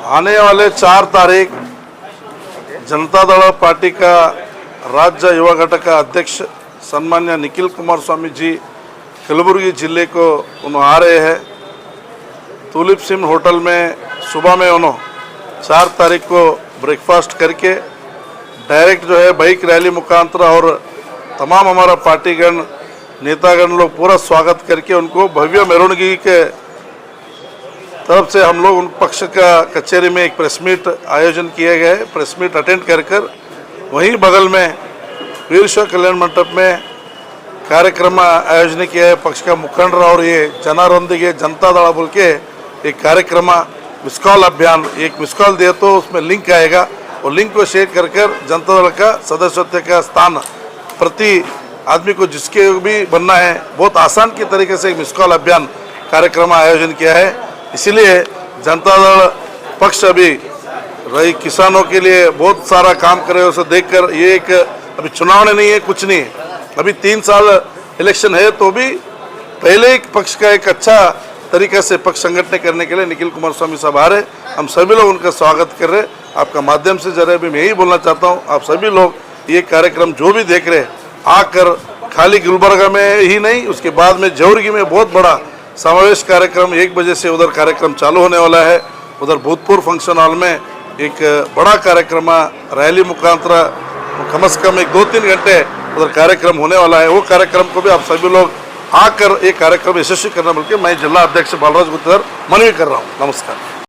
आने वाले 4 तारीख जनता दल पार्टी का राज्य युवा घटक का अध्यक्ष सन्मान्य निखिल कुमारस्वामी जी कलबुर्गी जिले को उन्होंने आ रहे हैं। तुलिप सिम होटल में सुबह में उन्होंने 4 तारीख को ब्रेकफास्ट करके डायरेक्ट जो है बाइक रैली मुखांतर और तमाम हमारा पार्टीगण नेतागण लोग पूरा स्वागत करके उनको भव्य मेरवणगी के तरफ से हम लोग उन पक्ष का कचहरी में एक प्रेस मीट आयोजन किया गया है। प्रेस मीट अटेंड कर वहीं बगल में वीरशैव कल्याण मंडप में कार्यक्रम आयोजन किया है। पक्ष का मुखंड और ये जनारोंदिगे जनता दल बोल के एक कार्यक्रम मिस कॉल अभियान, एक मिस कॉल दिए तो उसमें लिंक आएगा और लिंक को शेयर कर जनता दल का सदस्यत्व का स्थान प्रति आदमी को जिसके भी बनना है बहुत आसान के तरीके से एक मिस कॉल अभियान कार्यक्रम आयोजन किया है। इसीलिए जनता दल पक्ष अभी रही किसानों के लिए बहुत सारा काम करे उसे देखकर ये एक अभी चुनाव नहीं है, कुछ नहीं है, अभी 3 साल इलेक्शन है तो भी पहले एक पक्ष का एक अच्छा तरीके से पक्ष संगठन करने के लिए निखिल कुमारस्वामी साहब आ रहे। हम सभी लोग उनका स्वागत कर रहे। आपका माध्यम से जरा भी मैं यही बोलना चाहता हूँ, आप सभी लोग ये कार्यक्रम जो भी देख रहे आकर खाली गुलबर्गा में ही नहीं, उसके बाद में जौरगी में बहुत बड़ा समावेश कार्यक्रम 1 बजे से उधर कार्यक्रम चालू होने वाला है। उधर भूतपूर्व फंक्शन हॉल में एक बड़ा कार्यक्रम रैली मुखांतर कम से कम 2-3 घंटे उधर कार्यक्रम होने वाला है। वो कार्यक्रम को भी आप सभी लोग आकर एक कार्यक्रम यशस्वी करना बोल के मैं जिला अध्यक्ष बालराज गुत्तर मनवी कर रहा हूँ। नमस्कार।